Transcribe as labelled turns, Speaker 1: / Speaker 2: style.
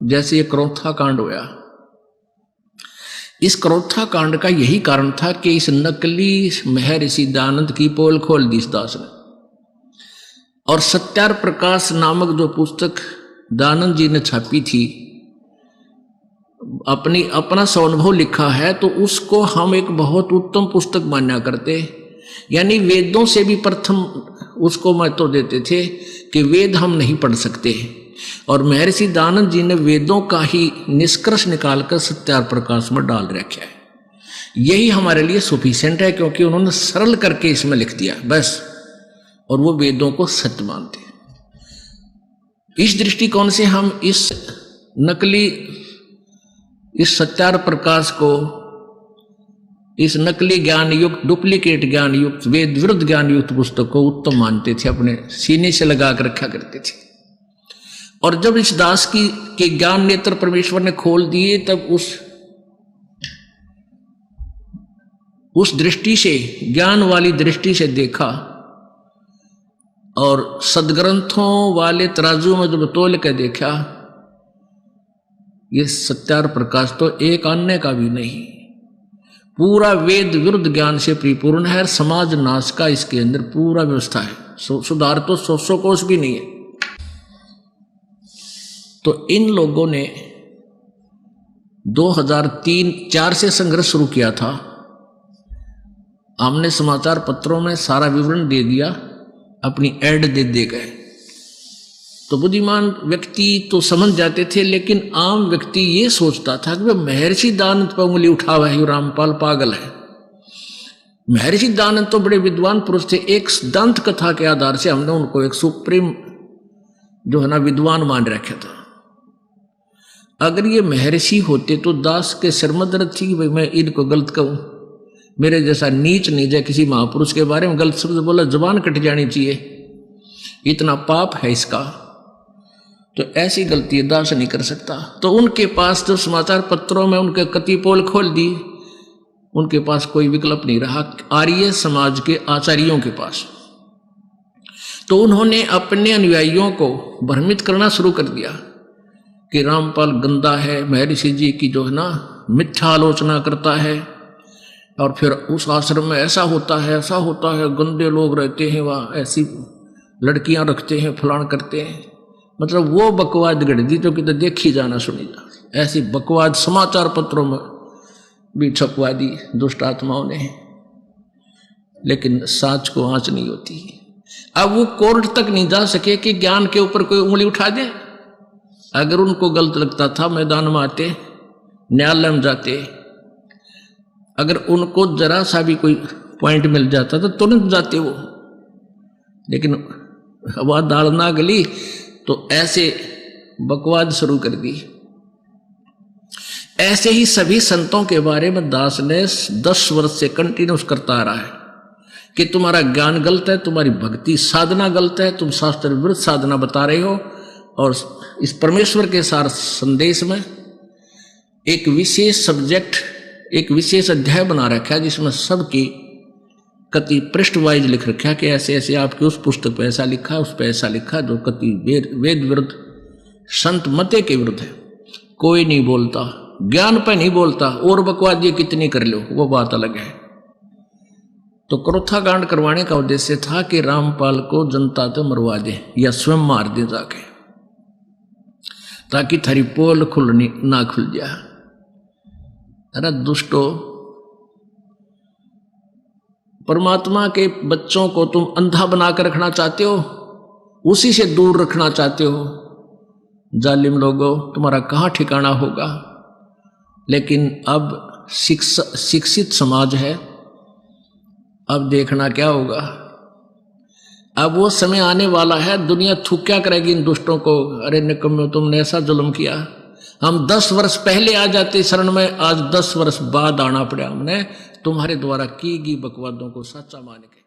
Speaker 1: जैसे ये क्रोथा कांड होया, इस क्रोथा कांड का यही कारण था कि इस नकली महर्षि दयानंद की पोल खोल दी इस दास ने। और सत्यार प्रकाश नामक जो पुस्तक दयानंद जी ने छापी थी, अपना स्वानुभव लिखा है, तो उसको हम एक बहुत उत्तम पुस्तक माना करते, यानी वेदों से भी प्रथम उसको महत्व देते थे कि वेद हम नहीं पढ़ सकते। और महर्षि दयानंद जी ने वेदों का ही निष्कर्ष निकालकर सत्यार प्रकाश में डाल रखा है। यही हमारे लिए सफिशिएंट है, क्योंकि उन्होंने सरल करके इसमें लिख दिया बस, और वो वेदों को सत्य मानते हैं। इस दृष्टिकोण से हम इस नकली, इस सत्यार प्रकाश को, इस नकली ज्ञान युक्त, डुप्लीकेट ज्ञान युक्त, वेद विरुद्ध ज्ञान युक्त पुस्तक को उत्तम मानते थे, अपने सीने से लगा कर रखा करते थे। और जब इस दास के ज्ञान नेत्र परमेश्वर ने खोल दिए, तब उस दृष्टि से, ज्ञान वाली दृष्टि से देखा, और सदग्रंथों वाले तराजू में जब तोल के देखा, ये सत्यार प्रकाश तो एक आने का भी नहीं, पूरा वेद विरुद्ध ज्ञान से परिपूर्ण है। समाज नाश का इसके अंदर पूरा व्यवस्था है, सुधार तो 100 कोस भी नहीं है। तो इन लोगों ने 2003-04 से संघर्ष शुरू किया था। हमने समाचार पत्रों में सारा विवरण दे दिया, अपनी ऐड दे गए, तो बुद्धिमान व्यक्ति तो समझ जाते थे, लेकिन आम व्यक्ति ये सोचता था कि वह महर्षि दयानंद पर उंगली उठा हुआ है, रामपाल पागल है। महर्षि दयानंद तो बड़े विद्वान पुरुष थे। एक दंत कथा के आधार से हमने उनको एक सुप्रीम जो है ना विद्वान मान रखा था। अगर ये महर्षि होते तो दास के सिर में दर्द थी कि भाई मैं इनको गलत कहूं, मेरे जैसा नीच निजय किसी महापुरुष के बारे में गलत शब्द बोला, जुबान कट जानी चाहिए, इतना पाप है इसका। तो ऐसी गलती दास नहीं कर सकता। तो उनके पास जो समाचार पत्रों में उनके कति पोल खोल दी, उनके पास कोई विकल्प नहीं रहा आर्य समाज के आचार्यों के पास। तो उन्होंने अपने अनुयायियों को भ्रमित करना शुरू कर दिया कि रामपाल गंदा है, महर्षि जी की जो है ना मिथ्या आलोचना करता है, और फिर उस आश्रम में ऐसा होता है, ऐसा होता है, गंदे लोग रहते हैं वहाँ, ऐसी लड़कियां रखते हैं, फलान करते हैं। मतलब वो बकवाद गढ़ दी जो कि तो देखी जाना सुनी जा, ऐसी बकवाद समाचार पत्रों में भी छपवा दी दुष्ट आत्माओं ने, लेकिन साच को आंच नहीं होती। अब वो कोर्ट तक नहीं जा सके कि ज्ञान के ऊपर कोई उंगली उठा दे। अगर उनको गलत लगता था, मैदान में आते, न्यायालय में जाते, अगर उनको जरा सा भी कोई पॉइंट मिल जाता तो तुरंत जाते वो, लेकिन हवा दाल ना गली तो ऐसे बकवाद शुरू कर दी। ऐसे ही सभी संतों के बारे में दास ने 10 वर्ष से कंटिन्यूस करता आ रहा है कि तुम्हारा ज्ञान गलत है, तुम्हारी भक्ति साधना गलत है, तुम शास्त्र विरुद्ध साधना बता रहे हो। और इस परमेश्वर के सार संदेश में एक विशेष सब्जेक्ट, एक विशेष अध्याय बना रखा है, जिसमें सबकी कति पृष्ठ वाइज लिख रखा है कि ऐसे ऐसे आपकी उस पुस्तक पे ऐसा लिखा, उस पे ऐसा लिखा, जो कति वेद विरुद्ध, संत मते के विरुद्ध है। कोई नहीं बोलता, ज्ञान पे नहीं बोलता, और बकवाद ये कितनी कर लो वो बात अलग है। तो क्रोथा कांड करवाने का उद्देश्य था कि रामपाल को जनता तो मरवा दे या स्वयं मार दे जाके, ताकि थारी पोल खुलनी ना खुल जाए। अरे दुष्टो, परमात्मा के बच्चों को तुम अंधा बनाकर रखना चाहते हो, उसी से दूर रखना चाहते हो। जालिम लोगों, तुम्हारा कहाँ ठिकाना होगा। लेकिन अब शिक्षित समाज है, अब देखना क्या होगा। अब वो समय आने वाला है, दुनिया थूक्या करेगी इन दुष्टों को। अरे निकम्मे, तुमने ऐसा जुल्म किया, हम 10 वर्ष पहले आ जाते शरण में, आज 10 वर्ष बाद आना पड़ा हमने तुम्हारे द्वारा की गई बकवादों को सच्चा मान के।